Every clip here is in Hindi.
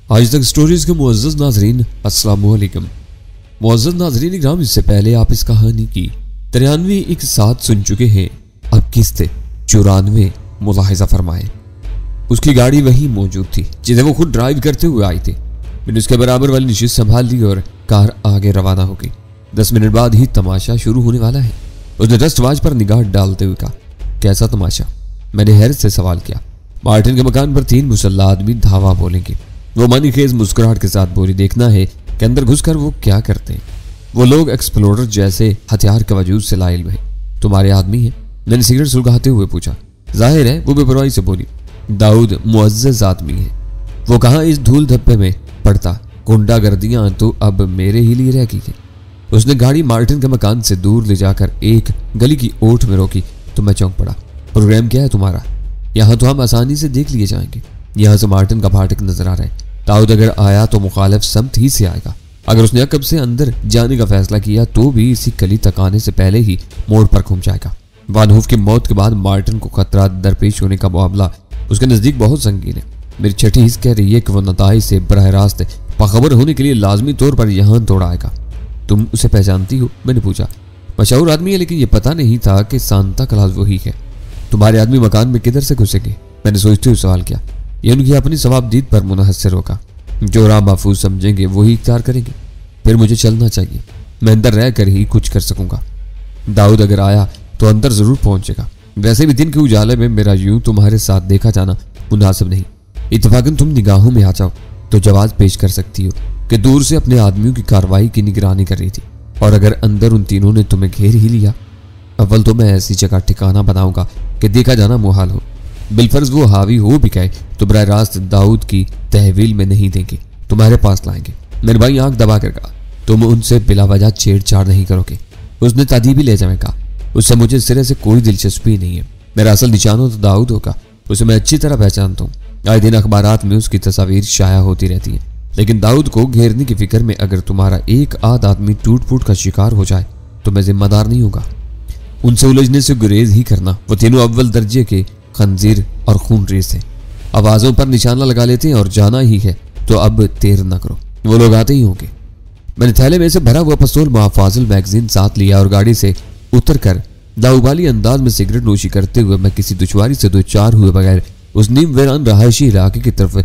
आज तक स्टोरीज के मुअज़्ज़ज़ नाज़रीन अस्सलाम वालेकुम। मुअज़्ज़ज़ नाज़रीन इकराम, इससे पहले आप इस कहानी की 93 एक साथ सुन चुके हैं। अब किस्त 94 मुलाहिज़ा फरमाए। उसकी गाड़ी वहीं मौजूद थी जिसे वो खुद ड्राइव करते हुए आई थी। मैंने उसके बराबर वाली निशिस्त संभाल ली और कार आगे रवाना हो गई। 10 मिनट बाद ही तमाशा शुरू होने वाला है। उसने डस्ट वॉच पर निगाह डालते हुए कहा, कैसा तमाशा? मैंने हैरत से सवाल किया। मार्टिन के मकान पर 3 मुसल्ला आदमी धावा बोलेंगे। वो मानी खेज मुस्कुराहट के साथ बोली, देखना है कि अंदर घुसकर वो क्या करते हैं। वो लोग एक्सप्लोरर जैसे हथियार के वजूद से लाइल हुए। तुम्हारे आदमी हैं? मैंने सिगरेट सुलगाते हुए पूछा। जाहिर है, वो बेपरवाही से बोली, दाऊद मुअज़्ज़ज़ आदमी है। वो कहाँ इस धूल धब्बे में पड़ता। गुंडागर्दियां तो अब मेरे ही लिए रह गई थी। उसने गाड़ी मार्टिन के मकान से दूर ले जाकर एक गली की ओट में रोकी तो मैं चौंक पड़ा। प्रोग्राम क्या है तुम्हारा? यहाँ तो हम आसानी से देख लिए जाएंगे। यहाँ से मार्टिन का फाटक नजर आ रहा है। दाऊद अगर आया तो मुखालिफ समत ही से आएगा। अगर उसने अकब से अंदर जाने का फैसला किया तो भी इसी गली तक आने से पहले ही मोड़ पर घूम जाएगा। वानहूफ की मौत के बाद मार्टिन को खतरा दरपेश होने का मामला उसके नजदीक बहुत संगीन है। मेरी छठी हिस्स कह रही है कि वो नताइज से बरह रास्त बाखबर होने के लिए लाजमी तौर पर यहाँ दौड़ आएगा। तुम उसे पहचानती हो? मैंने पूछा। मशहूर आदमी है, लेकिन ये पता नहीं था कि सांता क्लॉज वही है। तुम्हारे आदमी मकान में किधर से घुसेंगे? मैंने सोचते हुए सवाल किया। यह उनकी अपनी सवाबदीद पर मुनहसर होगा। जो राह महफूज समझेंगे वही इख्तियार करेंगे। फिर मुझे चलना चाहिए। मैं अंदर रह कर ही कुछ कर सकूंगा। दाऊद अगर आया तो अंदर जरूर पहुंचेगा। वैसे भी दिन के उजाले में मेरा यूं तुम्हारे साथ देखा जाना मुनासिब नहीं। इत्तफाकन तुम निगाहों में आ जाओ तो जवाब पेश कर सकती हो कि दूर से अपने आदमियों की कार्रवाई की निगरानी कर रही थी। और अगर अंदर उन तीनों ने तुम्हें घेर ही लिया, अव्वल तो मैं ऐसी जगह ठिकाना बनाऊंगा कि देखा जाना मुहाल हो। बिलफर्ज वो हावी हो भी गए तो बराह रास्त दाऊद की तहवील में नहीं देंगे, तुम्हारे पास लाएंगे। मेरे भाई आंख दबा कर कहा, तुम उनसे बिलावजह छेड़छाड़ नहीं करोगे। उसने तादीबी ले जाने कहा, उससे मुझे सिरे से कोई दिलचस्पी नहीं है। मेरा असल निशाना तो दाऊद होगा। उसे मैं अच्छी तरह पहचानता हूँ। आए दिन अखबारात में उसकी तस्वीर शाया होती रहती है। लेकिन दाऊद को घेरने की फिक्र में अगर तुम्हारा एक आध आदमी टूट फूट का शिकार हो जाए तो मैं जिम्मेदार नहीं होगा। उनसे उलझने से गुरेज ही करना। वो तीनों अव्वल दर्जे के खंजीर और खून रेस हैं। आवाजों पर निशाना लगा लेते हैं और जाना ही है तो अब देर न करो, वो लोग आते ही होंगे। मैंने थैले में से भरा हुआ पस्तौल मुहाफाजिल मैगजीन साथ लिया और गाड़ी से उतरकर लाउबाली अंदाज में सिगरेट नोशी करते हुए मैं किसी दुश्वारी से दो चार हुए बगैर उस नीम वीरान रहायशी इलाके की तरफ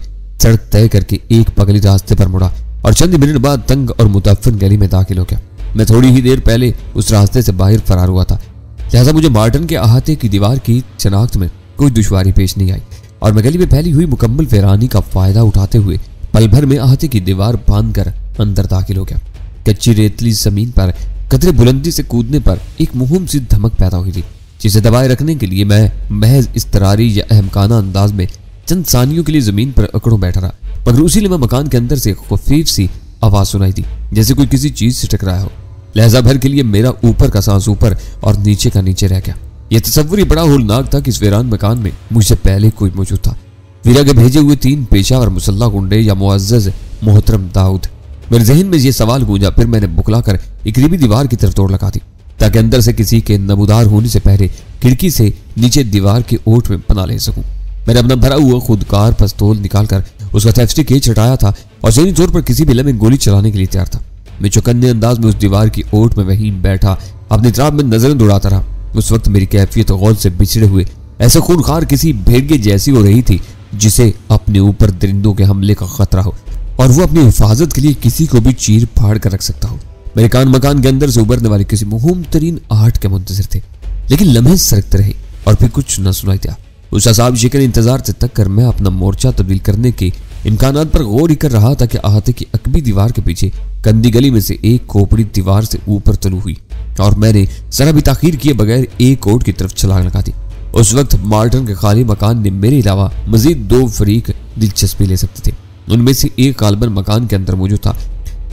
सड़क तय करके एक पगली रास्ते पर मुड़ा और चंद मिनट बाद तंग और मुतफिन गली में दाखिल हो गया। मैं थोड़ी ही देर पहले उस रास्ते से बाहर फरार हुआ था, लिहाजा मुझे मार्टिन के अहाते की दीवार की शनाख्त में कोई दुश्वारी पेश नहीं आई और मैं गली में फैली हुई मुकम्मल वीरानी का फायदा उठाते हुए पल भर में अहाते की दीवार बांध कर अंदर दाखिल हो गया। कच्ची रेतली जमीन पर कतरे बुलंदी से कूदने पर एक मुहिम सी धमक पैदा हुई थी, जिसे दबाए रखने के लिए मैं महज इस्तरारी या अहमकाना अंदाज में चंद सानियों के लिए जमीन पर अकड़ों बैठा रहा। मगर उसी लिए मकान के अंदर से खफीफ सी आवाज सुनाई दी, जैसे कोई किसी चीज से टकराया हो। लहजा भर के लिए मेरा ऊपर का सांस ऊपर और नीचे का नीचे रह गया। यह तस्वुर ही बड़ा होलनाक था कि इस वीरान मकान में मुझसे पहले कोई मौजूद था। वीरा के भेजे हुए 3 पेशावर मुसल्ला गुंडे या मुअज़्ज़ज़ मोहतरम दाऊद। मेरे जहन में यह सवाल गूंजा। फिर मैंने बुकलाकर एक करीबी दीवार की तरफ दौड़ लगा दी ताकि अंदर से किसी के नमूदार होने से पहले खिड़की से नीचे दीवार की ओट में पना ले सकूं। मैंने अपना भरा हुआ खुदकार पिस्तौल निकालकर उसका थेफ्टी केज हटाया था और सही तौर पर किसी भी लम्हे गोली चलाने के लिए तैयार था। मैं चौकन्ने अंदाज में उस दीवार की ओट में वहीं बैठा अपनी तरफ में नजरें दौड़ाता रहा। उस वक्त मेरी कैफियत गौल से बिछड़े हुए ऐसे खूनखार किसी भेड़िए जैसी हो रही थी जिसे अपने ऊपर दरिंदों के हमले का खतरा हो और वो अपनी हिफाजत के लिए किसी को भी चीर फाड़ कर रख सकता हो। मेरे कान मकान के अंदर से उभरने वाले किसी मुहिम तरीन आहट के मुंतजिर थे, लेकिन लम्हे सरकते रहे और फिर कुछ न सुनाई दिया। उस असाब शिकन इंतजार से तक कर मैं अपना मोर्चा तब्दील करने के इम्कानात पर गौर ही कर रहा था कि अहाते की अकबी दीवार के पीछे कंदी गली में से एक खोपड़ी दीवार से ऊपर तलू हुई और मैंने जरा भी ताखीर किए बगैर एक ओट की तरफ छलांग लगा दी। उस वक्त मार्टिन के खाली मकान ने मेरे अलावा मजीद 2 फरीक दिलचस्पी ले सकते थे। उनमें से एक गालिबन मकान के अंदर मौजूद था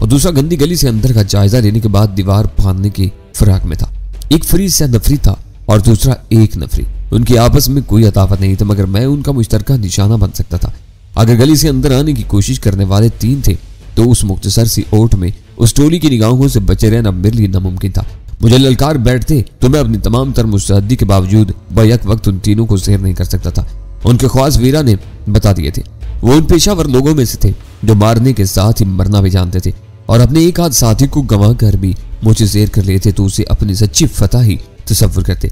और दूसरा गंदी गली से अंदर का जायजा लेने के बाद दीवार फांदने की फिराक में था। एक फरीज से नफरी था और दूसरा एक नफरी। उनकी आपस में कोई अतावत नहीं था, मगर मैं उनका मुश्तरका निशाना बन सकता था। अगर गली से अंदर आने की कोशिश करने वाले 3 थे तो उस मुख्तसर सी ओट में उस टोली की निगाहों से बचे रहना मेरे लिए नामुमकिन था। मुझे ललकार बैठते तो मैं अपनी तमाम तर मुस्तहदी के बावजूद बैक वक्त उन तीनों को ज़ेर नहीं कर सकता था। उनके ख्वास वीरा ने बता दिए थे। वो उन पेशावर लोगों में से थे जो मारने के साथ ही मरना भी जानते थे और अपने एक आध साथी को गंवा कर भी मुझे शेर कर लेते तो उसे अपनी सच्ची फतह ही तसव्वुर करते।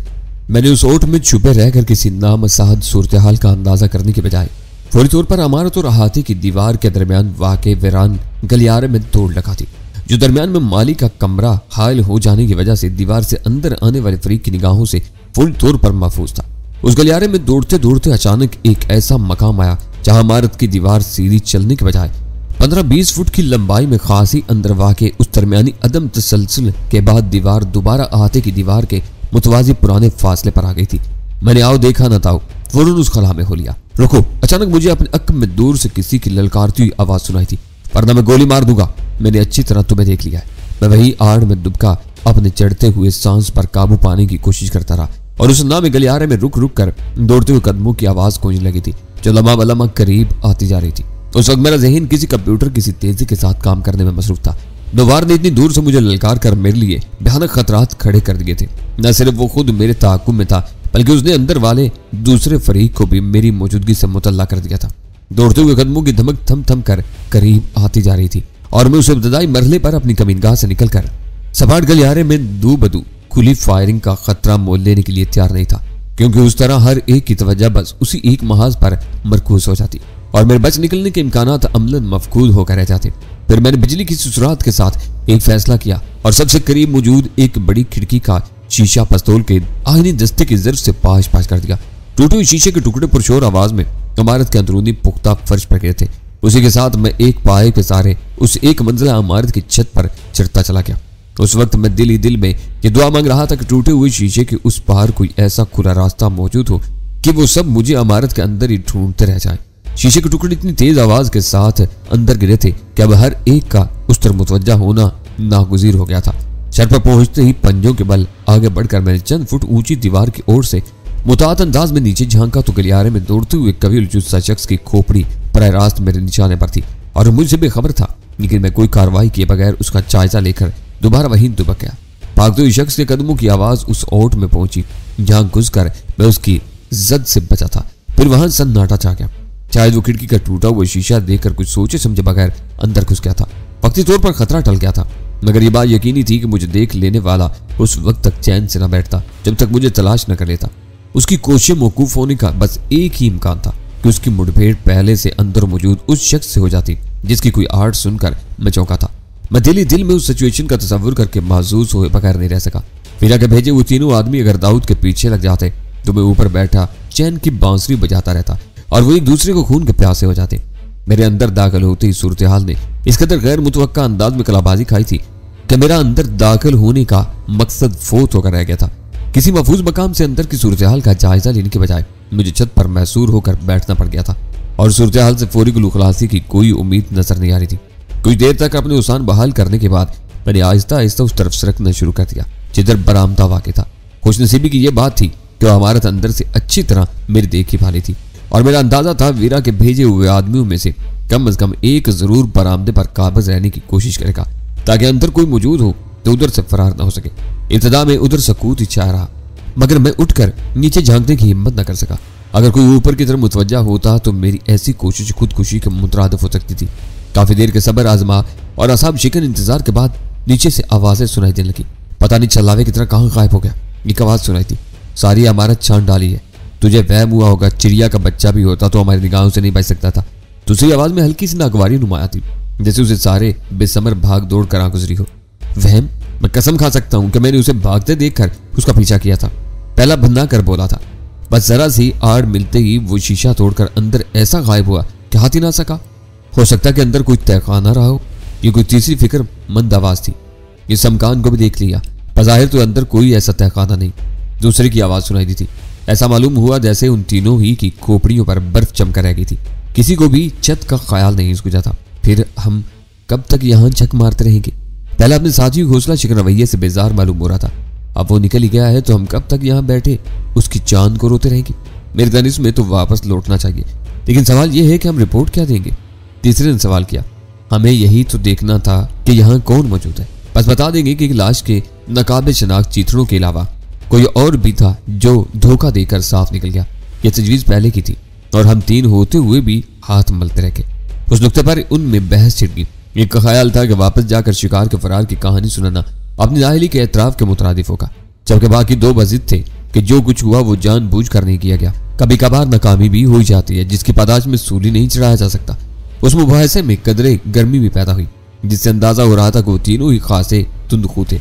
मैंने उस ओट में छुपे रहकर किसी नामसाद सूरत हाल का अंदाजा करने के बजाय फौरी तौर पर इमारत और अहाते की दीवार के दरमियान वाक़े वीरान गलियारे में दौड़ लगा थी, जो दरमियान में माली का कमरा हायल हो जाने की वजह से दीवार से अंदर आने वाले फरीक की निगाहों से फुल तौर पर महफूज था। उस गलियारे में दौड़ते दौड़ते अचानक एक ऐसा मकाम आया जहां इमारत की दीवार सीधी चलने के बजाय 15-20 फुट की लंबाई में खासी अंदर वाक़े उस दरमियानी अदम तसलसल के बाद दीवार दोबारा अहाते की दीवार के मुतवाजी पुराने फासले पर आ गई थी। मैंने आओ देखा न ताओ फौरन उस खला में हो लिया। रुको, अचानक मुझे अपने अक्क में दूर से किसी की ललकारती हुई आवाज सुनाई थी, वरना मैं गोली मार दूंगा। मैंने अच्छी तरह तुम्हें देख लिया है। मैं वही आड़ में दुबका अपने चढ़ते हुए सांस पर काबू पाने की कोशिश करता रहा और उस नामे गलियारे में रुक रुक कर दौड़ते हुए कदमों की आवाज गूंजने लगी थी जो लम्हा बलम्हा करीब आती जा रही थी। उस वक्त मेरा ज़हन किसी कंप्यूटर किसी तेजी के साथ काम करने में मसरूफ था। दोबार ने इतनी दूर से मुझे ललकार कर मेरे लिए भयानक खतरात खड़े कर दिए थे। न सिर्फ वो खुद मेरे ताक़ुब में था बल्कि उसने अंदर वाले दूसरे फरीक को भी मेरी मौजूदगी से मुतल्ला कर दिया था। दौड़ते हुए कदमों की धमक थम थम कर करीब आती जा रही थी और मैं उस इब्तदाई मरहले पर अपनी कमीनगाह से निकलकर सपाट गलियारे में दू बदू खुली फायरिंग का खतरा मोल लेने के लिए तैयार नहीं था, क्योंकि उस तरह हर एक की तवज्जो बस उसी एक महाज पर मरकूज हो जाती और मेरे बच निकलने के इम्कानात अमलन मफकूद होकर रह जाते। फिर मैंने बिजली की सुसरात के साथ एक फैसला किया और सबसे करीब मौजूद एक बड़ी खिड़की का शीशा पिस्तौल के आहिनी दस्ते की ज़र्फ से पाश पाश कर दिया। टूटे हुए शीशे के टुकड़े पुरशोर आवाज में इमारत के अंदरूनी पुख्ता फर्श पर गिरे थे। उसी के साथ मैं एक पाए के सारे उस एक मंजिला इमारत की छत पर चढ़ता चला गया। उस वक्त मैं दिल ही दिल में ये दुआ मांग रहा था कि टूटे हुए शीशे के उस पार कोई ऐसा खुला रास्ता मौजूद हो कि वो सब मुझे इमारत के अंदर ही ढूंढते रह जाए। शीशे के टुकड़े इतनी तेज आवाज के साथ अंदर गिरे थे कि अब हर एक का उस तरफ मुतवज्जा होना नागुज़ीर हो गया था। सर पर पहुंचते ही पंजों के बल आगे बढ़कर मैंने चंद फुट ऊंची दीवार की ओर से मुतात अंदाज में नीचे झांका तो गलियारे में दौड़ते हुए कबील जुस्सा शख्स की खोपड़ी प्राय रास्त मेरे निशाने पर थी और मुझसे बेखबर था, लेकिन मैं कोई कार्रवाई किए बगैर उसका जायजा लेकर दोबारा वहीं दुबक गया। भागते हुए शख्स के कदमों की आवाज उस ओट में पहुंची जहां घुसकर मैं उसकी जद से बचा था। फिर वहां सन्नाटा छा गया। शायद वो खिड़की का टूटा हुआ शीशा देखकर कुछ सोचे समझे बगैर अंदर घुस गया था। वक्ती तौर पर खतरा टल गया था, मगर ये बात यकीनी थी कि मुझे देख लेने वाला उस वक्त तक चैन से न बैठता जब तक मुझे तलाश न कर लेता। उसकी कोशिश मौकूफ होने का बस एक ही इम्कान था कि उसकी मुठभेड़ पहले से अंदर मौजूद उस शख्स से हो जाती जिसकी कोई आड़ सुनकर मैं चौंका था। मैं दिल ही दिल में उस सिचुएशन का तस्वुर करके महसूस हुए बगैर नहीं रह सका। फिर आगे भेजे वो तीनों आदमी अगर दाऊद के पीछे लग जाते तो मैं ऊपर बैठा चैन की बांसुरी बजाता रहता और वो एक दूसरे को खून के प्यासे हो जाते। मेरे अंदर दाखिल होते ही सूरत हाल ने इस कदर गैर मुतवक्का अंदाज में कलाबाजी खाई थी कि मेरा अंदर दाखिल होने का मकसद फोत होकर रह गया था। किसी महफूज मकाम से अंदर की सूरत हाल का जायजा लेने के बजाय मुझे छत पर मैसूर होकर बैठना पड़ गया था और सूरत हाल से फौरी गुलखलासी की कोई उम्मीद नजर नहीं आ रही थी। कुछ देर तक अपने उसान बहाल करने के बाद मैंने आहिस्ता आहिस्ता उस तरफ सरकना शुरू कर दिया जिधर बरामदा वाक़ था। खुशनसीबी की यह बात थी कि वह इमारत अंदर से अच्छी तरह मेरी देखी भाली थी और मेरा अंदाजा था वीरा के भेजे हुए आदमियों में से कम एक जरूर बरामदे पर काबज रहने की कोशिश करेगा ताकि अंदर कोई मौजूद हो तो उधर से फरार न हो सके। इब्तिदा में उधर सकूत ही छाया रहा, मगर मैं उठकर नीचे झांकने की हिम्मत न कर सका। अगर कोई ऊपर की तरफ मुतवज्जा होता तो मेरी ऐसी कोशिश खुदकुशी के मुतरादिफ हो सकती थी। काफी देर के सबर आजमा और असाब शिकन इंतजार के बाद नीचे से आवाजें सुनाई देने लगी। पता नहीं छल्लावे की तरह कहाँ गायब हो गया। एक आवाज सुनाई थी, सारी इमारत छान डाली है। तुझे वहम हुआ होगा चिड़िया का बच्चा भी होता तो हमारी निगाहों से नहीं बच सकता था। दूसरी आवाज में हल्की सी नागवारी नुमाया थी, जैसे उसे सारे बेसमर भाग दौड़ कर गुजरी हो। वहम? मैं कसम खा सकता हूं कि मैंने उसे भागते देखकर उसका पीछा किया था। पहला भन्ना कर बोला था, बस जरा सी आड़ मिलते ही वो शीशा तोड़कर अंदर ऐसा गायब हुआ कि हाथ ही ना सका। हो सकता कि अंदर कोई तहखाना रहा हो। ये कोई तीसरी फिक्र मंद आवाज थी। इस समकान को भी देख लिया, बज़ाहिर तो अंदर कोई ऐसा तहखाना नहीं। दूसरे की आवाज सुनाई दी थी। ऐसा मालूम हुआ जैसे उन तीनों ही की खोपड़ियों पर बर्फ चमकर रह गई थी। किसी को भी छत का ख्याल नहीं सूझा था। फिर हम कब तक यहाँ छक मारते रहेंगे? पहले अपने साथी हौसला शिकन रवैये से बेजार मालूम हो रहा था। अब वो निकल ही गया है तो हम कब तक यहाँ बैठे उसकी चांद को रोते रहेंगे? मेरे दानिश में तो वापस लौटना चाहिए, लेकिन सवाल यह है कि हम रिपोर्ट क्या देंगे? तीसरे ने सवाल किया, हमें यही तो देखना था कि यहाँ कौन मौजूद है। बस बता देंगे कि लाश के नकाबे शनाख्त चीथड़ों के अलावा कोई और भी था जो धोखा देकर साफ निकल गया। यह तजवीज़ पहले की थी। और हम 3 होते हुए भी हाथ मलते रह गए। उस नुक्ते पर उनमें बहस छिड़ गई। एक ख्याल था कि वापस जाकर शिकार के फरार की कहानी सुनाना अपनी जाहिली के एतराफ के मुतरादिफ होगा, जबकि बाकी 2 बजिद थे कि जो कुछ हुआ वो जानबूझकर नहीं किया गया। कभी कभार नाकामी भी हो जाती है जिसकी पादाश में सूली नहीं चढ़ाया जा सकता। उस मुबाहिसे में कदरे गर्मी भी पैदा हुई, जिससे अंदाजा हो रहा था कि वो तीनों ही खासे तुंदखू थे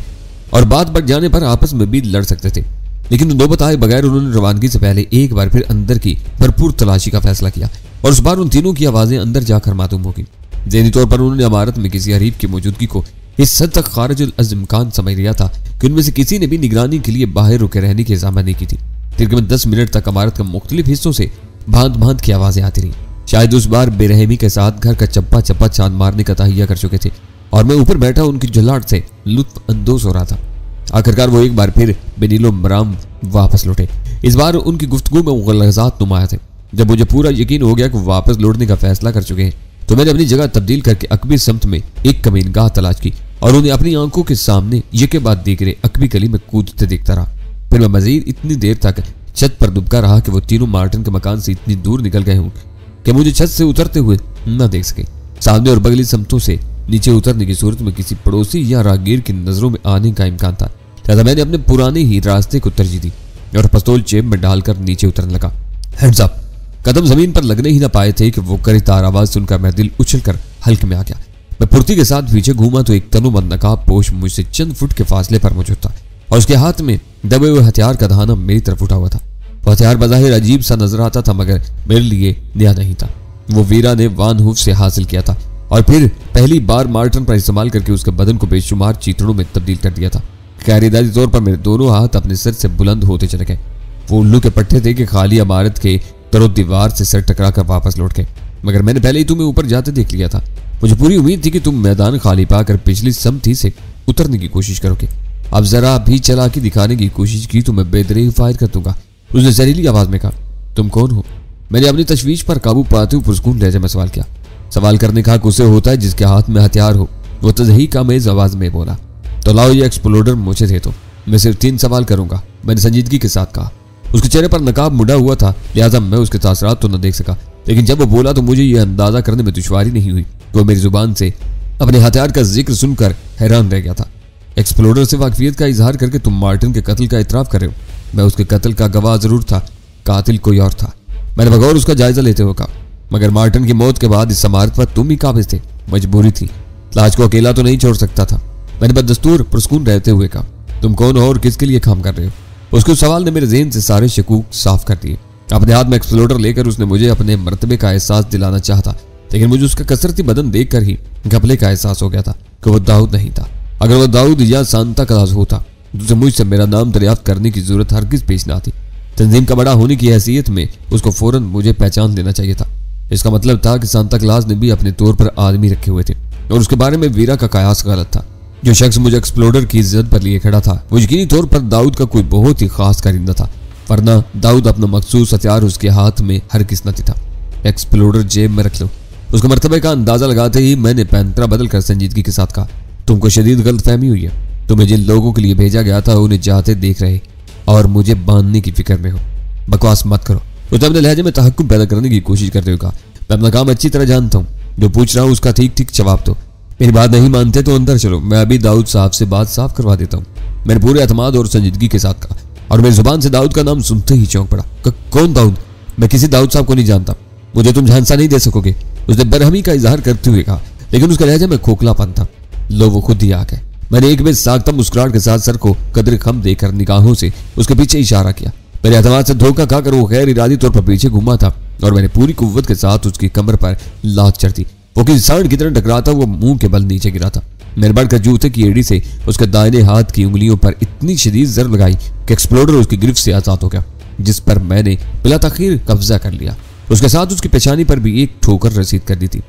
और बात बढ़ जाने पर आपस में भी लड़ सकते थे। लेकिन दो बताए बगैर उन्होंने रवानगी से पहले एक बार फिर अंदर की भरपूर तलाशी का फैसला किया और उस बार उन तीनों की आवाजें अंदर जाकर मालूम होगी। ज़हनी तौर पर उन्होंने इमारत में किसी हरीफ की मौजूदगी को इस हद तक खारिजुल अज़्इम्कान समझ लिया था कि उनमें से किसी ने भी निगरानी के लिए बाहर रुके रहने की इजाज़त नहीं की थी। तकरीबन 10 मिनट तक इमारत के मुख्तलिफ हिस्सों से भांत भांत की आवाजें आती रही। शायद उस बार बेरहमी के साथ घर का चप्पा चप्पा चांद मारने का तहिया कर चुके थे और मैं ऊपर बैठा उनकी झुल्लाहट से लुत्फ अंदोज हो रहा था। आखिरकार वो एक बार फिर बेनीलो मराम वापस लौटे। इस बार उनकी गुफ्तगू में मुग़लज़ात नुमाया थे। जब मुझे पूरा यकीन हो गया कि वापस लौटने का फैसला कर चुके हैं तो मैंने अपनी जगह तब्दील करके अकबी समत में एक कमीनगाह तलाश की और उन्हें अपनी आंखों के सामने यके बाद दीगरे अकबी गली में कूदते देखता रहा। फिर मैं मजीद इतनी देर तक छत पर दुबका रहा कि वो तीनों मार्टिन के मकान से इतनी दूर निकल गए हों कि मुझे छत से उतरते हुए न देख सके। सामने और बगली समतों से नीचे उतरने की सूरत में किसी पड़ोसी या राहगीर की नजरों में आने का इम्कान था, लिहाजा मैंने अपने पुराने ही रास्ते को तरजीह दी और पिस्तौल जेब में डालकर नीचे उतरने लगा। Hands up! कदम जमीन पर लगने ही न पाए थे कि वो करीतार आवाज सुनकर मेरा दिल उछलकर हल्के में आ गया। मैं फुर्ती के साथ पीछे घूमा तो एक तनुबंद नकाब पोश मुझसे चंद फुट के फासले पर मौजूद था और उसके हाथ में दबे हुए हथियार का धाना मेरी तरफ उठा हुआ था। वो हथियार बज़ाहिर अजीब सा नजर आता था मगर मेरे लिए नया नहीं था। वो वीरा ने वान हुफ से हासिल किया था और फिर पहली बार मार्टिन पर इस्तेमाल करके उसके बदन को बेशुमार चीतड़ों में तब्दील कर दिया था। खैरिदारी तौर पर मेरे दोनों हाथ अपने सर से बुलंद होते चले गए। वो उल्लू के पट्टे थे कि खाली इमारत के तरो दीवार से सर टकरा कर वापस लौट गए, मगर मैंने पहले ही तुम्हें ऊपर जाते देख लिया था। मुझे पूरी उम्मीद थी कि तुम मैदान खाली पाकर पिछली समथी से उतरने की कोशिश करोगे। अब जरा भी चालाकी दिखाने की कोशिश की तो मैं बेदरी फायर कर दूंगा। उसने जहरीली आवाज में कहा, तुम कौन हो? मैंने अपनी तशवीश पर काबू पाते हुए पुरस्कून लहजे में सवाल किया। सवाल करने का हक उसे होता है जिसके हाथ में हथियार हो। वो तज़हीक आमेज़ आवाज में बोला, तो लाओ ये एक्सप्लोडर मुझे दे दो, मैं सिर्फ 3 सवाल करूंगा, मैंने संजीदगी के साथ कहा। उसके चेहरे पर नकाब मुड़ा हुआ था, लिहाजा मैं उसके तासरात तो न देख सका, लेकिन जब वो बोला तो मुझे यह अंदाजा करने में दुश्वारी नहीं हुई कि वो मेरी जुबान से अपने हथियार का जिक्र सुनकर हैरान रह गया था। एक्सप्लोडर से वाकफियत का इजहार करके तुम मार्टिन के कत्ल का इतराफ कर रहे हो? मैं उसके कत्ल का गवाह जरूर था, कातिल कोई और था। मैंने बगौर उसका जायजा लेते हुए कहा, मगर मार्टिन की मौत के बाद इस इमारत पर तुम ही काबिज थे, मजबूरी थी, लाज को अकेला तो नहीं छोड़ सकता था। मैंने बदस्तूर पुरस्कून रहते हुए कहा, तुम कौन हो और किसके लिए काम कर रहे हो? उसके सवाल ने मेरे ज़हन से सारे शकूक साफ कर दिए। अपने हाथ में एक्सप्लोडर लेकर उसने मुझे अपने मर्तबे का एहसास दिलाना चाहता, लेकिन मुझे उसका कसरती बदन देखकर ही घपले का एहसास हो गया था कि वो दाऊद नहीं था। अगर वो दाऊद या सांता क्लॉज होता तो मुझसे मेरा नाम दरियाफ्त करने की जरूरत हरगिज पेश ना आती। तंजीम का बड़ा होने की हैसियत में उसको फौरन मुझे पहचान लेना चाहिए था। इसका मतलब था कि सांता क्लॉज ने भी अपने तौर पर आदमी रखे हुए थे और उसके बारे में वीरा का कयास गलत था। जो शख्स मुझे एक्सप्लोडर की इज्जत पर लिए खड़ा था वो यकीनी तौर पर दाऊद का कोई बहुत ही खास कारिंदा था, वरना दाऊद अपना मखसूस हथियार उसके हाथ में हर किस न था। एक्सप्लोडर जेब में रख लो। उसके मर्तबे का अंदाजा लगाते ही मैंने पैंतरा बदल कर संजीदगी के साथ कहा, तुमको शदीद गलतफहमी हुई है। तुम्हें जिन लोगों के लिए भेजा गया था उन्हें जाते देख रहे और मुझे बांधने की फिक्र में हो। बकवास मत करो। उसने अपने लहजे में तहक्कुम पैदा करने की कोशिश करते हुए कहा, मैं अपना काम अच्छी तरह जानता हूँ, जो पूछ रहा हूँ उसका ठीक ठीक जवाब दो। मेरी बात नहीं मानते तो अंदर चलो, मैं अभी दाऊद साहब से बात साफ करवा देता हूँ। मैंने पूरे एतमाद और संजीदगी के साथ कहा और मेरी जुबान से दाऊद का नाम सुनते ही चौंक पड़ा। कौन दाऊद? मैं किसी दाऊद साहब को नहीं जानता, मुझे तुम झांसा नहीं दे सकोगे, उसने बरहमी का इजहार करते हुए कहा, लेकिन उसके लहजे में खोखलापन था। लो वो खुद ही आ गए। मैंने एक बेर साख्ता मुस्कुराहट के साथ सर को कदर खम देकर निगाहों से उसके पीछे इशारा किया। मेरे एतमाद से धोखा खाकर वो गैर इरादी तौर पर पीछे घूमा था और मैंने पूरी कुव्वत के साथ उसकी कमर पर लात चढ़ दी। वो किसी सांड की तरह टकराता हुआ मुंह के बल नीचे गिरा था। मैंने बढ़कर जूते की एड़ी से उसके दाहिने हाथ की उंगलियों पर इतनी शदीद जर लगाई कि एक्सप्लोडर उसकी गिरफ्त से आजाद हो गया, जिस पर मैंने बिला तखीर कब्जा कर लिया। उसके साथ उसकी पेशानी पर भी एक ठोकर रसीद कर दी थी।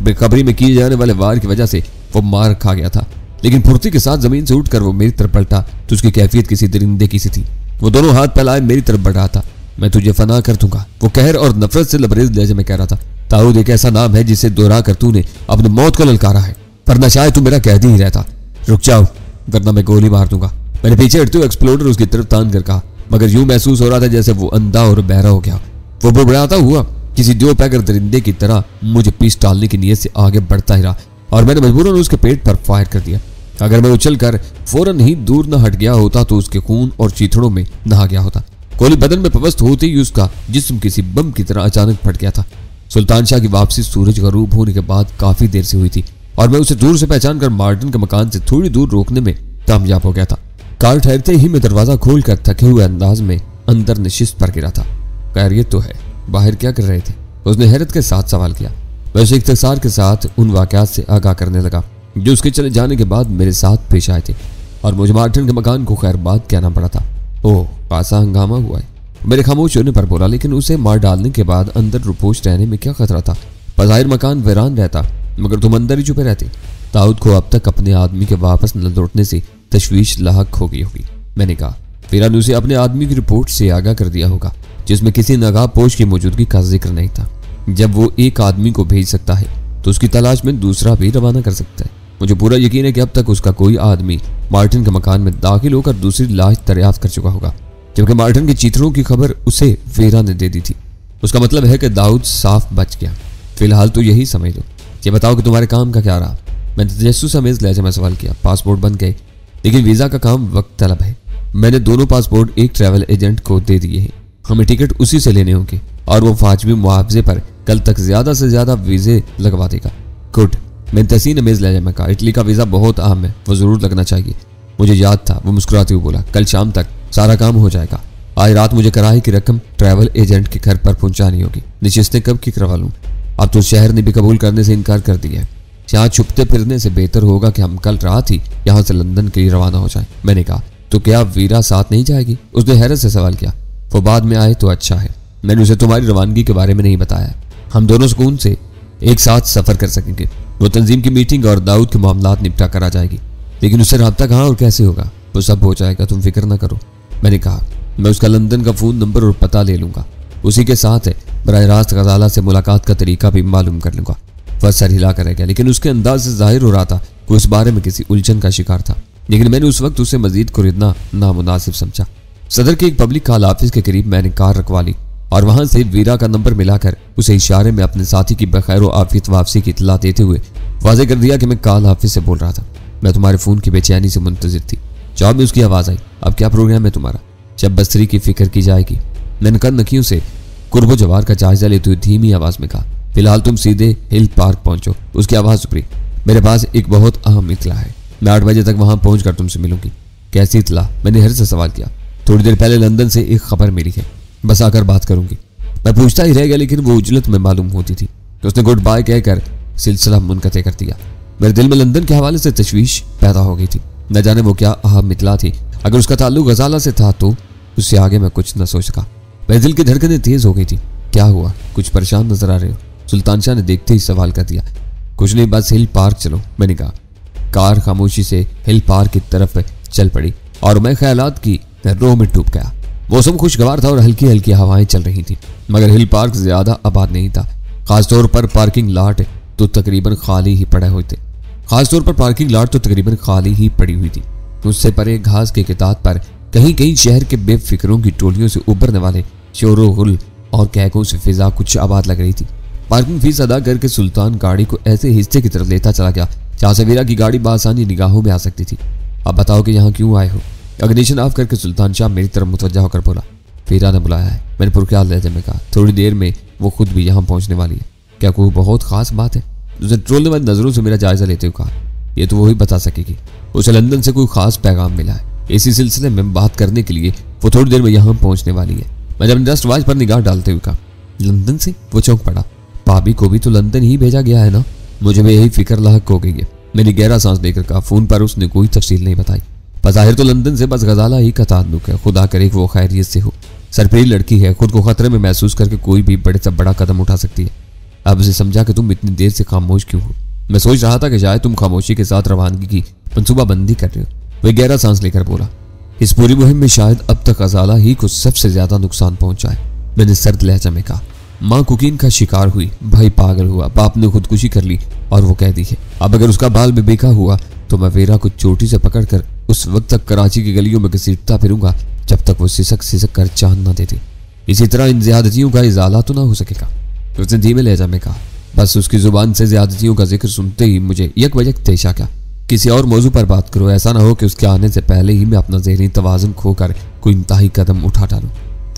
बेखबरी में किए जाने वाले वार की वजह से वो मार खा गया था, लेकिन फुर्ती के साथ जमीन से उठकर वो मेरी तरफ पलटा तो उसकी कैफियत किसी दरिंदे की सी थी। वो दोनों हाथ फैलाए मेरी तरफ बढ़ा था। मैं तुझे फना कर दूंगा, वो कहर और नफरत से लबरेज लहजे में कह रहा था। दाऊद एक ऐसा नाम है जिसे दोहरा कर तूने अपनी मौत को ललकारा है, वरना शायद तू मेरा कैदी ही रहता। रुक जाओ वरना मैं गोली मार दूंगा। मैंने पीछे हटते हुए एक्सप्लोडर उसकी तरफ तान कर कहा, मगर यूं महसूस हो रहा था जैसे वो अंधा और बहरा हो गया। वो बुड़बुड़ाता हुआ किसी दो पैकर दरिंदे की तरह मुझे पीस डालने की नीयत से आगे बढ़ता ही रहा और मैंने मजबूरन उसके पेट पर फायर कर दिया। अगर मैं उछलकर फौरन ही दूर न हट गया होता तो उसके खून और चीथड़ों में नहा गया होता। गोली बदन में पवस्त होते ही उसका जिस्म किसी बम की तरह अचानक फट गया था। सुल्तान शाह की वापसी सूरज गरूब होने के बाद काफी देर से हुई थी और मैं उसे दूर से पहचान कर मार्टिन के मकान से थोड़ी दूर रोकने में कामयाब हो गया था। कार ठहरते ही मैं दरवाजा खोलकर थके हुए अंदाज में अंदर नशिस्त पर गिरा था। खैरियत तो है, बाहर क्या कर रहे थे? उसने हैरत के साथ सवाल किया। वैसे इख्तिसार के साथ उन वाकयात से आगाह करने लगा जो उसके चले जाने के बाद मेरे साथ पेश आए थे और मुझे मार्टिन के मकान को खैरबाद कहना पड़ा था। ओह, खासा हंगामा हुआ है, मेरे खामोश होने पर बोला, लेकिन उसे मार डालने के बाद अंदर रुपोश रहने में क्या खतरा था? बज़ाहिर मकान वीरान रहता मगर तुम अंदर ही छुपे रहते। दाऊद को अब तक अपने आदमी के वापस न लौटने से तशवीश लाहक हो गई होगी। मैंने कहा, वीरा ने उसे अपने आदमी की रिपोर्ट से आगाह कर दिया होगा जिसमें किसी नगाहपोश की मौजूदगी का जिक्र नहीं था। जब वो एक आदमी को भेज सकता है तो उसकी तलाश में दूसरा भी रवाना कर सकता है। मुझे पूरा यकीन है कि अब तक उसका कोई आदमी मार्टिन के मकान में दाखिल होकर दूसरी लाश दरियाफ्त कर चुका होगा, क्योंकि मार्टिन की चीथड़ों की खबर उसे वीरा ने दे दी थी। उसका मतलब है कि दाऊद साफ बच गया। फिलहाल तो यही समझ लो। ये बताओ कि तुम्हारे काम का क्या रहा? मैंने तजस्सुस अमेज़ लहजे में सवाल किया। पासपोर्ट बन गए, लेकिन वीज़ा का काम वक्त तलब है। मैंने दोनों पासपोर्ट एक ट्रैवल एजेंट को दे दिए हैं। हमें टिकट उसी से लेने होंगे और वो फाजबी मुआवजे पर कल तक ज्यादा से ज्यादा वीजे लगवा देगा। गुड, मैंने तहसीन अमेज़ लहजे में कहा। इटली का वीज़ा बहुत अहम है, वो ज़रूर लगना चाहिए। मुझे याद था, वो मुस्कुराते हुए बोला, कल शाम तक सारा काम हो जाएगा। आज रात मुझे किराए की रकम ट्रैवल एजेंट के घर पर पहुंचानी होगी। नशिस्तें कब की करवा लूँ? अब तो शहर ने भी कबूल करने से इनकार कर दिया है। यहाँ छुपते फिरने से बेहतर होगा कि हम कल रात ही यहाँ से लंदन के लिए रवाना हो जाएं। मैंने कहा, तो क्या वीरा साथ नहीं जाएगी? उसने हैरत से सवाल किया। वो बाद में आए तो अच्छा है। मैंने उसे तुम्हारी रवानगी के बारे में नहीं बताया। हम दोनों सुकून से एक साथ सफर कर सकेंगे। वो तंजीम की मीटिंग और दाऊद के मामलात निपटा कर आ जाएगी, लेकिन उससे रब्ता कहाँ और कैसे होगा? वो सब हो जाएगा, तुम फिक्र ना करो। मैंने कहा, मैं उसका लंदन का फ़ोन नंबर और पता ले लूंगा। उसी के साथ है बराह रास्त गजाला से मुलाकात का तरीका भी मालूम कर लूंगा। वह सर हिला कर रह गया, लेकिन उसके अंदाज से जाहिर हो रहा था कि उस बारे में किसी उलझन का शिकार था। लेकिन मैंने उस वक्त उसे मजीद कुरेदना नामुनासिब समझा। सदर के एक पब्लिक कॉल ऑफिस के करीब मैंने कार रखवा ली और वहां से वीरा का नंबर मिलाकर उसे इशारे में अपने साथी की बखैर आफियत वापसी की इत्तला देते हुए वाज़ेह कर दिया कि मैं कॉल ऑफिस से बोल रहा था। मैं तुम्हारे फ़ोन की बेचैनी से मुंतजिर थी। जवाब में उसकी आवाज़ आई, अब क्या प्रोग्राम है तुम्हारा? जब बस्तरी की फिक्र की जाएगी। मैंने कन नखियों से कुर्बो जवार का जायजा लेते हुए धीमी आवाज़ में कहा, फिलहाल तुम सीधे हिल पार्क पहुंचो। उसकी आवाज़ उभरी, मेरे पास एक बहुत अहम इत्तला है। मैं 8 बजे तक वहां पहुंचकर तुमसे मिलूंगी। कैसी इत्तला? मैंने हर से सवाल किया। थोड़ी देर पहले लंदन से एक खबर मिली है, बस आकर बात करूंगी। मैं पूछता ही रह गया, लेकिन वो उजलत में मालूम होती थी। उसने गुड बाय कहकर सिलसिला मुनक़ते कर दिया। मेरे दिल में लंदन के हवाले से तशवीश पैदा हो गई थी। न जाने वो क्या अहम इत्तला थी। अगर उसका ताल्लुक गजाला से था तो उससे आगे मैं कुछ न सोच सका। मेरे दिल की धड़कनें तेज हो गई थी। क्या हुआ? कुछ परेशान नजर आ रहे हो? सुल्तान शाह ने देखते ही सवाल कर दिया। कुछ नहीं, बस हिल पार्क चलो, मैंने कहा। कार खामोशी से हिल पार्क की तरफ चल पड़ी और मैं ख्यालात की रोह में डूब गया। मौसम खुशगवार था और हल्की हल्की हवाएं चल रही थी, मगर हिल पार्क ज्यादा आबाद नहीं था। खासतौर पर पार्किंग लाट तो तकरीबन खाली ही पड़े हुए थे। पड़ी हुई थी। उससे परे घास के किताब पर कहीं कहीं शहर के बेफिक्रों की टोलियों से उभरने वाले शोरो गुल और कहकों से फिजा कुछ आबाद लग रही थी। पार्किंग फीस अदा करके सुल्तान गाड़ी को ऐसे हिस्से की तरफ लेता चला गया जहां से वीरा की गाड़ी बासानी निगाहों में आ सकती थी। अब बताओ कि यहाँ क्यों आए हो? अग्निशन ऑफ करके सुल्तान शाह मेरी तरफ मुतवज्जा होकर बोला। वीरा ने बुलाया है, मैंने पुरख्याल लहजे में कहा। थोड़ी देर में वो खुद भी यहाँ पहुंचने वाली है। क्या कोई बहुत खास बात है? उसने ट्रोलने वाली नजरों से मेरा जायजा लेते हुए कहा। ये तो वही बता सकेगी। उसे लंदन से कोई खास पैगाम मिला है। इसी सिलसिले में बात करने के लिए वो थोड़ी देर में यहाँ पहुंचने वाली है। मैंने अपने डस्ट वॉच पर निगाह डालते हुए कहा, लंदन से? वो चौंक पड़ा। भाभी को भी तो लंदन ही भेजा गया है ना? मुझे भी यही फिक्र लाहक हो गई है। मैंने गहरा सांस लेकर कहा। फोन पर उसने कोई तफसील नहीं बताई। बज़ाहिर तो लंदन से बस गजाला ही का ताल्लुक है। खुदा करे वो खैरियत से हो। सरपरी लड़की है, खुद को खतरे में महसूस करके कोई भी बड़े से बड़ा कदम उठा सकती है। अब उसे समझा कि तुम इतनी देर से खामोश क्यों हो। मैं सोच रहा था कि शायद तुम खामोशी के साथ रवानगी की मंसूबाबंदी कर रहे हो। वह गहरा सांस लेकर बोला, इस पूरी मुहिम में शायद अब तक गजाला ही को सबसे ज्यादा नुकसान पहुंचा है। मैंने सर्द लहजा में कहा। माँ कुकीन का शिकार हुई, भाई पागल हुआ, बाप ने खुदकुशी कर ली और वो कैदी है। अब अगर उसका बाल भी बेका हुआ तो मैं वीरा को चोटी से पकड़कर उस वक्त तक कराची की गलियों में घसीटता फिरूंगा जब तक वो सिसक सिसक कर जान न देते। इसी तरह इन ज्यादतियों का इजाला तो ना हो सकेगा। उसने धीमे लहजा में कहा। बस उसकी जुबान से ज्यादतियों का जिक्र सुनते ही मुझे यकबयक तेशा क्या, किसी और मौजू पर बात करो, ऐसा ना हो कि उसके आने से पहले ही मैं अपना ज़हनी तवाज़ुन खोकर कोई इंतहाई कदम उठा डालूं।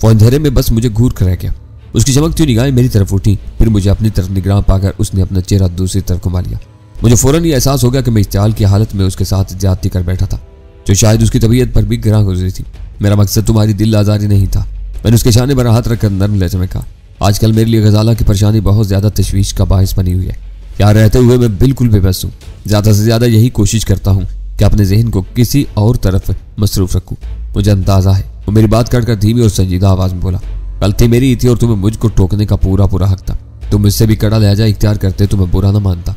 वो अंधेरे में बस मुझे घूर कर रह गया। उसकी चमकती निगाहें मेरी तरफ उठी, फिर मुझे अपनी तरफ निगरान पाकर उसने अपना चेहरा दूसरी तरफ घुमा लिया। मुझे फौरन ये एहसास हो गया कि मैं इश्तियाल की हालत में उसके साथ ज्यादती कर बैठा था, जो शायद उसकी तबीयत पर भी गिरा गुजरी थी। मेरा मकसद तुम्हारी दिल आज़ारी नहीं था। मैंने उसके शाने पर हाथ रखकर नरम लहजे में कहा, आजकल मेरे लिए गजाला की परेशानी बहुत ज्यादा तशवीश का बायस बनी हुई है। यहाँ रहते हुए मैं बिल्कुल बेबस हूँ। ज्यादा से ज्यादा यही कोशिश करता हूँ कि अपने जहन को किसी और तरफ मसरूफ रखूँ। मुझे अंदाजा है। वो मेरी बात काटकर धीमी और संजीदा आवाज में बोला, गलती मेरी ही थी और तुम्हें मुझको टोकने का पूरा हक था। तुम मुझसे भी कड़ा लहजा इख्तियार करते तो मैं बुरा न मानता।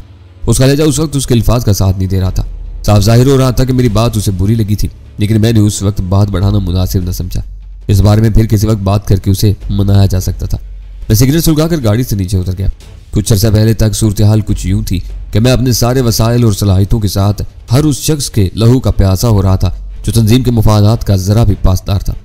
उसका लहजा उस वक्त उसके अल्फाज का साथ नहीं दे रहा था। साफ जाहिर हो रहा था कि मेरी बात उसे बुरी लगी थी, लेकिन मैंने उस वक्त बात बढ़ाना मुनासिब न समझा। इस बारे में फिर किसी वक्त बात करके उसे मनाया जा सकता था। मैं सिगरेट सुलगाकर गाड़ी से नीचे उतर गया। कुछ अर्सा पहले तक सूरत हाल कुछ यूं थी कि मैं अपने सारे वसाइल और सलाहियतों के साथ हर उस शख्स के लहू का प्यासा हो रहा था जो तंजीम के मुफादात का जरा भी पासदार था।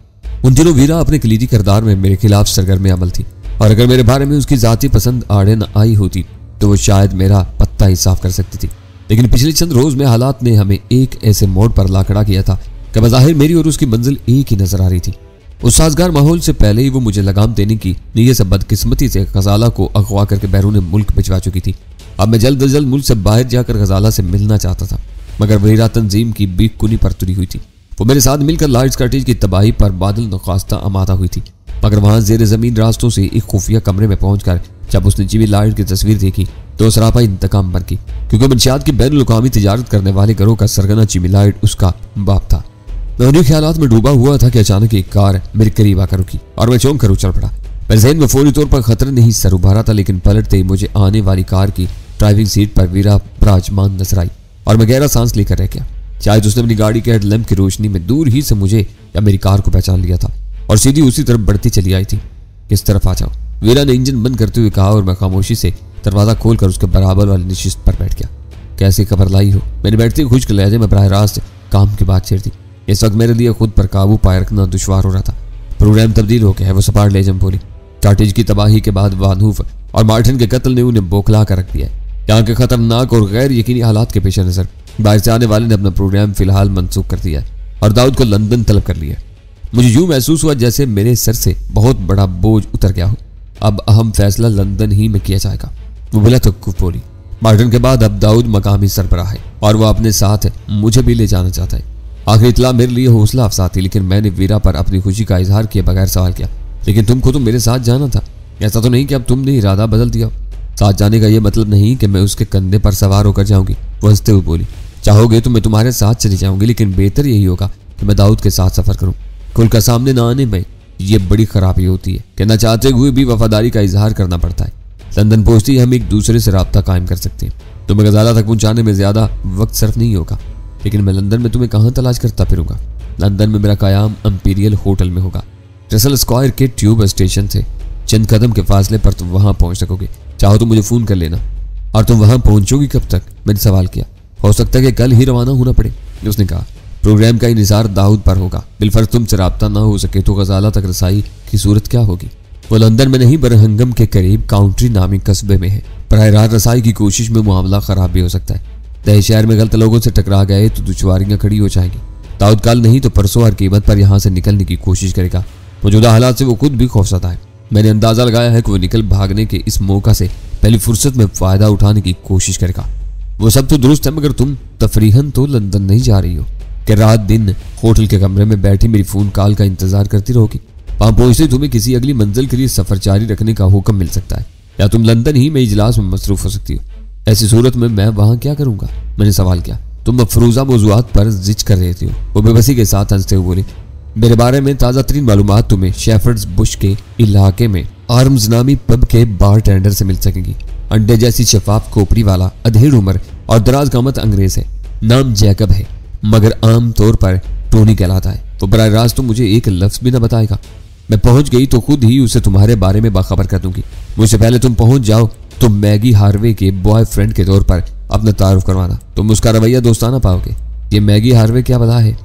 उन दिनों वीरा अपने कलीदी किरदार में मेरे खिलाफ सरगर्म अमल थी, और अगर मेरे बारे में उसकी जाती पसंद आड़े न आई होती तो वो शायद मेरा पत्ता ही साफ कर सकती थी। लेकिन पिछले चंद रोज में हालात ने हमें एक ऐसे मोड़ पर ला खड़ा किया था कि बज़ाहिर मेरी और उसकी मंजिल एक ही नजर आ रही थी। उस साजगार माहौल से पहले ही वो मुझे लगाम देने की नीयत से बदकिस्मती से गजाला को अगवा करके बैरून मुल्क भिजवा चुकी थी। अब मैं जल्द अज जल्द मुल्क से बाहर जाकर गजाला से मिलना चाहता था, मगर वीरा तंजीम की बीकुनी पर तुली हुई थी। वो मेरे साथ मिलकर लाइट्स कॉटेज की तबाही पर बादल नखास्ता आमादा हुई थी, मगर वहां जेर जमीन रास्तों से एक खुफिया कमरे में पहुंचकर जब उसने जिमी लाइट की तस्वीर देखी तो सरापा इंतकाम बन गई, क्योंकि मंशियात की बैनुल अक़वामी तिजारत करने वाले घरों का सरगना जिमी लाइट उसका बाप था। मैं उन्हीं ख्यालात में डूबा हुआ था कि अचानक एक कार मेरे करीब आकर रुकी और मैं चौंक कर उछल पड़ा। मेरे ज़हन में फौरी तौर पर खतरे ने ही सर उभारा था, लेकिन पलटते ही मुझे आने वाली कार की ड्राइविंग सीट पर वीरा विराजमान नजर आई और मैं गहरा सांस लेकर रह गया। शायद उसने अपनी गाड़ी के हेडलैम्प की रोशनी में दूर ही से मुझे या मेरी कार को पहचान लिया था और सीधी उसी तरफ बढ़ती चली आई थी। किस तरफ आ जाओ, वीरा ने इंजन बंद करते हुए कहा और मैं खामोशी से दरवाजा खोलकर उसके बराबर वाली नशिस्त पर बैठ गया। कैसी खबर लाई हो, मैंने बैठते खुश्क लहजे में बराह रास्त काम की बात छेड़ दी। इस वक्त मेरे लिए खुद पर काबू पाए रखना दुश्वार हो रहा था। प्रोग्राम तब्दील हो गया है, वो सपाट लेजम बोली। कॉटेज की तबाही के बाद वानूफ और मार्टिन के कत्ल ने उन्हें बौखला कर रख दिया है। यहाँ के खतरनाक और गैर यकीनी हालात के पेश नजर बाहर से आने वाले ने अपना प्रोग्राम फिलहाल मनसूख कर दिया है और दाऊद को लंदन तलब कर लिया। मुझे यूं महसूस हुआ जैसे मेरे सर से बहुत बड़ा बोझ उतर गया हो। अब अहम फैसला लंदन ही में किया जाएगा। वो बोला तो बोली, मार्टिन के बाद अब दाऊद मकामी सरबराह है और वो अपने साथ मुझे भी ले जाना चाहता है। आखिर इतला मेरे लिए हौसला अफजा थी, लेकिन मैंने वीरा पर अपनी खुशी का इजहार किए बगैर सवाल किया, लेकिन तुमको तो मेरे साथ जाना था, ऐसा तो नहीं कि अब तुमने इरादा बदल दिया? साथ जाने का यह मतलब नहीं कि मैं उसके कंधे पर सवार होकर जाऊंगी। वो हंसते हुए बोली, चाहोगे तो मैं तुम्हारे साथ चली जाऊंगी, लेकिन बेहतर यही होगा कि मैं दाऊद के साथ सफर करूं। खुल का सामने न आने में ये बड़ी खराबी होती है कि न चाहते हुए भी वफादारी का इजहार करना पड़ता है। लंदन पहुंचते ही हम एक दूसरे से राब्ता कायम कर सकते हैं। तुम्हें गजाला तक पहुंचाने में ज्यादा वक्त सर्फ नहीं होगा, लेकिन मैं लंदन में तुम्हें कहाँ तलाश करता फिरूंगा? लंदन में मेरा कयाम इंपीरियल होटल में होगा। रसल स्क्वायर के ट्यूब स्टेशन से चंद कदम के फासले पर तुम वहां पहुंच सकोगे। चाहो तो मुझे फोन कर लेना। और तुम वहां पहुंचोगी कब तक? मैंने सवाल किया। हो सकता है कि कल ही रवाना होना पड़े, उसने कहा। प्रोग्राम का इन्हिसार दाऊद पर होगा। बिलफर्ज तुमसे राब्ता ना हो सके तो गजाला तक रसाई की सूरत क्या होगी? वो लंदन में नहीं, बरहंगम के करीब काउंट्री नामी कस्बे में है। बराह रास्त रसाई की कोशिश में मामला खराब भी हो सकता है। तय शहर में गलत लोगों से टकरा गए तो दुश्वारियां खड़ी हो जाएंगी। दाऊद कल नहीं तो परसों हर कीमत पर यहाँ से निकलने की कोशिश करेगा। मौजूदा हालात से वो खुद भी खौफजदा है। मैंने अंदाजा लगाया है कि वो निकल भागने के इस मौका से पहली फुर्सत में फायदा उठाने की कोशिश करेगा। वो सब तो दुरुस्त है, मगर तुम तफरीहन तो लंदन नहीं जा रही हो कि रात दिन होटल के कमरे में बैठी मेरी फोन कॉल का इंतजार करती रहोगी? वहां पहुंचते तुम्हें किसी अगली मंजिल के लिए सफर जारी रखने का हुक्म मिल सकता है, या तुम लंदन ही में इजलास में मसरूफ हो सकती हो। ऐसी सूरत में मैं वहां क्या करूंगा? मैंने सवाल किया। तुम अफरूजा मौजूआत पर जिच कर रही थी। वो बेबसी के साथ हंसते हुए बोली, मेरे बारे में ताज़ा तरीन मालूमात तुम्हें शेफर्ड्स बुश के इलाके में आर्म्स नामी पब के बार टेंडर से मिल सकेंगी। अंडे जैसी शफाफ खोपड़ी वाला, अधेड़ उम्र और दराज कामत अंग्रेज है। नाम जैकब है, मगर आम तौर पर टोनी कहलाता है। तो बराह रास्त तो मुझे एक लफ्ज भी ना बताएगा। मैं पहुंच गई तो खुद ही उसे तुम्हारे बारे में बाखबर कर दूंगी। मुझसे पहले तुम पहुंच जाओ तो मैगी हार्वे के बॉयफ्रेंड के तौर पर अपना तारुफ करवाना। तुम उसका रवैया दोस्ताना पाओगे। ये मैगी हार्वे क्या बता है?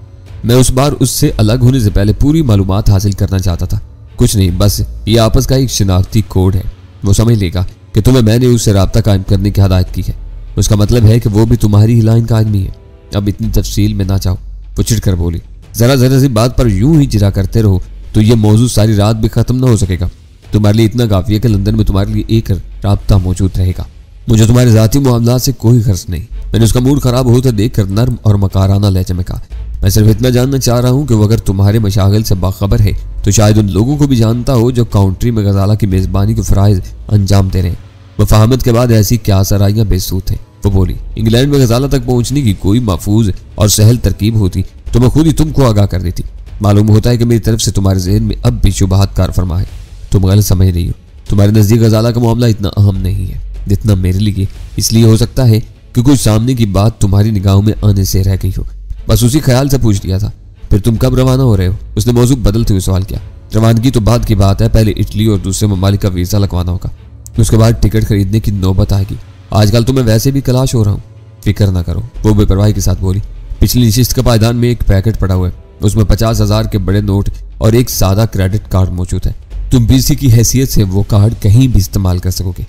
मैं उस बार उससे अलग होने से पहले पूरी मालूमात हासिल करना चाहता था। कुछ नहीं, बस ये आपस का एक शिनाख्ती कोड है। वो समझ लेगा कि तुम्हें मैंने उससे राब्ता कायम करने की हदायत की है। उसका मतलब है कि वो भी तुम्हारी ही लाइन का आदमी है। अब इतनी तफसील में ना जाओ। वो चिढ़कर बोली, जरा जरा सी बात पर यूं ही जिरा करते रहो तो ये मौजूद सारी रात भी खत्म ना हो सकेगा। तुम्हारे लिए इतना काफी है कि लंदन में तुम्हारे लिए एक राब्ता मौजूद रहेगा। मुझे तुम्हारे जाती मामलात से कोई गर्ज नहीं। मैंने उसका मूड खराब होता देखकर नर्म और मकाराना लहजे में कहा, मैं सिर्फ इतना जानना चाह रहा हूँ कि वो अगर तुम्हारे मशागिल से बाखबर है तो शायद उन लोगों को भी जानता हो जो काउंट्री में गजाला की मेजबानी के फराइज अंजाम दे रहे हैं। मुफाहमत के बाद ऐसी क्या सराइयां बेसूत हैं। वो बोली, इंग्लैंड में गजाला तक पहुंचने की कोई महफूज और सहल तरकीब होती तो मैं खुद ही तुमको आगाह कर देती। मालूम होता है कि मेरी तरफ से तुम्हारे जहन में अब भी शुबहात कार फरमा है। तुम गलत समझ रही हो। तुम्हारे नजदीक गजाला का मामला इतना अहम नहीं है जितना मेरे लिए। इसलिए हो सकता है कि कोई सामने की बात तुम्हारी निगाहों में आने से रह गई हो। बस उसी ख्याल से पूछ लिया था। फिर तुम कब रवाना हो रहे हो? उसने मौजूद बदलते हुए सवाल किया। रवानगी तो बाद की बात है। पहले इटली और दूसरे ममालिक का वीजा लगवाना होगा, उसके बाद टिकट खरीदने की नौबत आएगी। आजकल तो मैं वैसे भी कलाश हो रहा हूँ। फिक्र ना करो, वो बेपरवाही के साथ बोली। पिछली नशिस्त का पायदान में एक पैकेट पड़ा हुआ है, उसमें 50,000 के बड़े नोट और एक सादा क्रेडिट कार्ड मौजूद है। तुम बीसी की हैसियत से वो कार्ड कहीं भी इस्तेमाल कर सकोगे।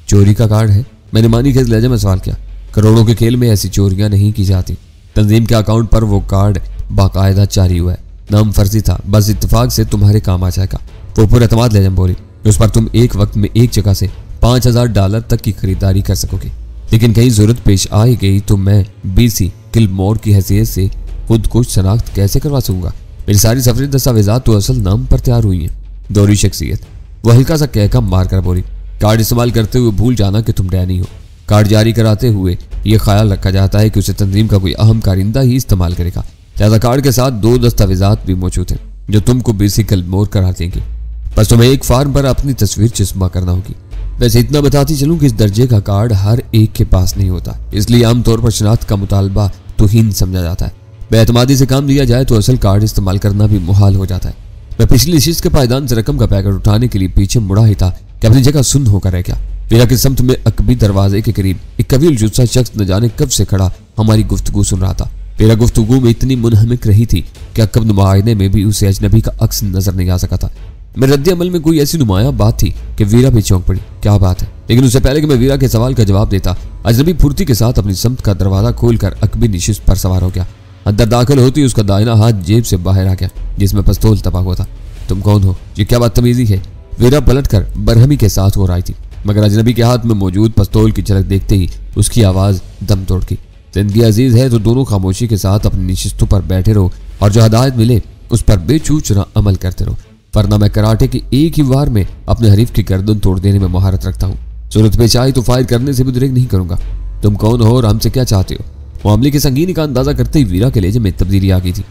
चोरी का कार्ड है? मैंने मानी खेज लहजे में सवाल किया। करोड़ों के खेल में ऐसी चोरियां नहीं की जाती। तंजीम के अकाउंट पर वो कार्ड बाकायदा जारी हुआ है। नाम फर्जी था, बस इत्तेफाक से तुम्हारे काम आ जाएगा। वो पुरअतमाद लहजे में बोली। उस पर तुम एक वक्त में एक जगह से $5,000 तक की खरीदारी कर सकोगे, लेकिन कहीं जरूरत पेश आई गई तो मैं बीसी किलमोर की हैसियत से खुद को शनाख्त कैसे करवा सकूंगा? मेरी सारी सफरी दस्तावेजात तो असल नाम पर तैयार हुई हैं। दोहरी शख्सियत। वो हल्का सा कहका मार कर बोली, कार्ड इस्तेमाल करते हुए भूल जाना कि तुम डैनी हो। कार्ड जारी कराते हुए ये ख्याल रखा जाता है कि उसे तंजीम का कोई अहम कारिंदा ही इस्तेमाल करेगा। लिहाजा कार्ड के साथ 2 दस्तावेजात भी मौजूद हैं जो तुमको बेसिक किलमोर करा देंगे। बस तुम्हें एक फार्म पर अपनी तस्वीर चस्मा करना होगी। वैसे इतना बताती चलूं कि इस दर्जे का कार्ड हर एक के पास नहीं होता, इसलिए आमतौर पर शनाख्त का मुतालबा तौहीन समझा जाता है। बेएतमादी से काम लिया जाए तो असल कार्ड इस्तेमाल करना भी मुहाल हो जाता है। मैं पिछली नशिस्त के पायदान से रकम का पैकेट उठाने के लिए पीछे मुड़ा ही था कि अपनी जगह सुन्न होकर रह गया। वीरा की समत में अकबी दरवाजे के करीब एक कबील जुस्सा शख्स न जाने कब से खड़ा हमारी गुफ्तगू सुन रहा था। वीरा गुफ्तगू में इतनी मुनहमिक रही थी कि अकब मुआयने में भी उसे अजनबी का अक्स नजर नहीं आ सका था। मेरे रद्द अमल में कोई ऐसी नुमाया बात थी कि वीरा भी चौंक पड़ी। क्या बात है? लेकिन उससे पहले कि मैं वीरा के सवाल का जवाब देता, अजनबी फुर्ती के साथ अपनी समत का दरवाजा खोलकर अकबी नशिस्त पर सवार हो गया। अंदर दाखिल होती उसका दाहिना हाथ जेब से बाहर आ गया जिसमें पिस्तौल तपा हुआ था। तुम कौन हो? ये क्या बदतमीजी है? वीरा पलटकर बरहमी के साथ हो रही थी, मगर अजनबी के हाथ में मौजूद पिस्तौल की झलक देखते ही उसकी आवाज दम तोड़ गई। जिंदगी अजीज है तो दोनों खामोशी के साथ अपनी नशिस्तों पर बैठे रहो और जो हदायत मिले उस पर बेचूचना अमल करते रहो, वरना मैं कराटे के एक ही वार में अपने हरीफ की गर्दन तोड़ देने में महारत रखता हूँ। जरूरत पेश आई तो फायर करने से भी दुरेग नहीं करूंगा। तुम कौन हो और हमसे क्या चाहते हो? मामले की संगीनी का अंदाजा करते ही वीरा के लहजे में तब्दीली आ गई थी,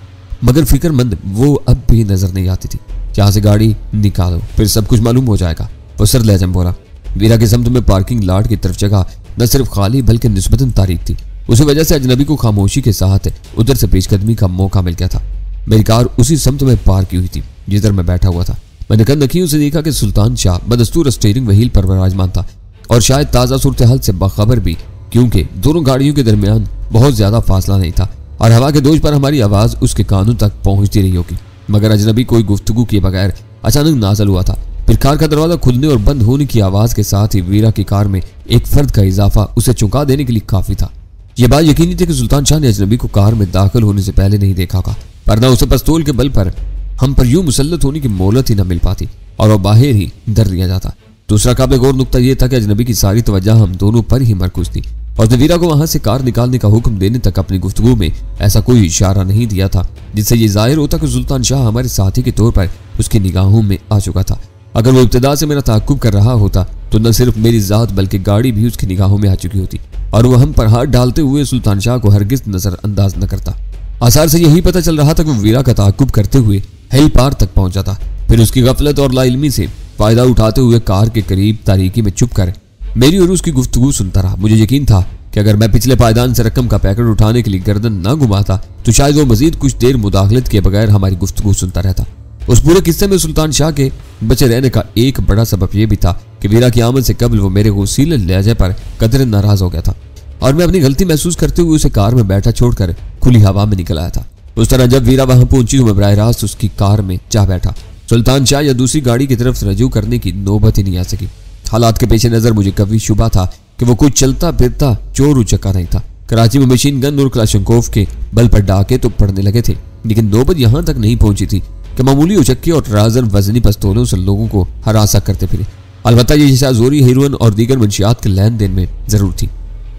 मगर फिक्रमंद वो अब भी नजर नहीं आती थी। यहाँ से गाड़ी निकालो, फिर सब कुछ मालूम हो जाएगा। वो सर लहजे में बोला। वीरा के समत में पार्किंग लाट की तरफ जगह न सिर्फ खाली बल्कि निस्बतन तारीक थी। उसी वजह से अजनबी को खामोशी के साथ उधर से पेशकदमी का मौका मिल गया था। मेरी कार उसी समत में पार्क की हुई थी जिधर मैं बैठा हुआ था। मैंने कंध नखियों से देखा कि सुल्तान शाह बदस्तूर स्टीयरिंग व्हील पर विराजमान था और शायद ताज़ा सूरत हाल से बाखबर भी, क्योंकि दोनों गाड़ियों के दरमियान बहुत ज्यादा फासला नहीं था और हवा के दोष पर हमारी आवाज उसके कानों तक पहुंचती रही होगी। मगर अजनबी कोई गुफ्तगू किए बगैर अचानक नाज़िल हुआ था। फिर कार का दरवाजा खुलने और बंद होने की आवाज के साथ ही वीरा की कार में एक फर्द का इजाफा उसे चौंका देने के लिए काफी था। यह बात यकीनी थी कि सुल्तान शाह ने अजनबी को कार में दाखिल होने से पहले नहीं देखा होगा, वरना उसे पिस्तौल के बल पर हम पर यूं मुसल्लत होने की मोहलत ही न मिल पाती और वह बाहर ही धर लिया जाता। दूसरा काबिल गौर नुक्ता यह था कि अजनबी की सारी तवज्जो हम दोनों पर ही मरकूज थी और उसने वीरा को वहां से कार निकालने का हुक्म देने तक अपनी गुफ्तगू में ऐसा कोई इशारा नहीं दिया था जिससे ये जाहिर होता कि सुल्तान शाह हमारे साथी के तौर पर उसकी निगाहों में आ चुका था। अगर वो इब्तिदा से मेरा ताक़ुब कर रहा होता तो न सिर्फ मेरी जात बल्कि गाड़ी भी उसकी निगाहों में आ चुकी होती और वह हम पर हाथ डालते हुए सुल्तान शाह को हरगिज नजरअंदाज न करता। आसार से यही पता चल रहा था कि वो वीरा का ताक़ुब करते हुए हेल पार तक पहुंच जाता, फिर उसकी गफलत और लाइल्मी से फायदा उठाते हुए कार के करीब तारीकी में चुप कर मेरी और उसकी गुफ्तगू सुनता रहा। मुझे यकीन था कि अगर मैं पिछले पायदान से रकम का पैकेट उठाने के लिए गर्दन न घुमाता तो शायद वो मजीद कुछ देर मुदाखलत के बगैर हमारी गुफ्तगू सुनता रहता। उस पूरे किस्से में सुल्तान शाह के बचे रहने का एक बड़ा सबब यह भी था कि वीरा की आमद से कबल वो मेरे गुस्सीले लहजे पर कदरे नाराज हो गया था और मैं अपनी गलती महसूस करते हुए उसे कार में बैठा छोड़कर खुली हवा में निकल आया था। उस तरह जब वीरा वहां पहुंची तो मैं बराह रास्त उसकी कार में जा बैठा। सुल्तान शाह या दूसरी गाड़ी की तरफ रजू करने की नौबत ही नहीं आ सकी। हालात के पेश नजर मुझे कभी शुबा था कि वो कुछ चलता फिरता चोर उचक्का नहीं था। कराची में मशीन गन और क्लाशनकोव के बल पर डाके तो पड़ने लगे थे, लेकिन नौबत यहाँ तक नहीं पहुंची थी कि मामूली उचक्के और राजन वजनी पिस्तौलों से लोगों को हरासा करते फिरे। अलबत्ता ये शाहजोरी हेरोइन और दीगर मंशियात के लेन देन में जरूर थी।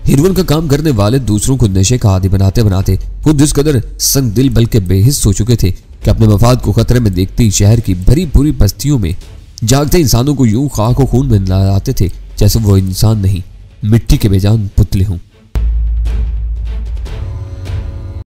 हेरोइन का काम करने वाले दूसरों को नशे का आदी बनाते बनाते खुद इस कदर संग दिल बल्कि बेहिस हो चुके थे कि अपने मफाद को खतरे में देखते ही शहर की भरी पूरी बस्तियों में जागते इंसानों को यूं खाक खून में नहलाते थे जैसे वो इंसान नहीं, मिट्टी के बेजान पुतले हों।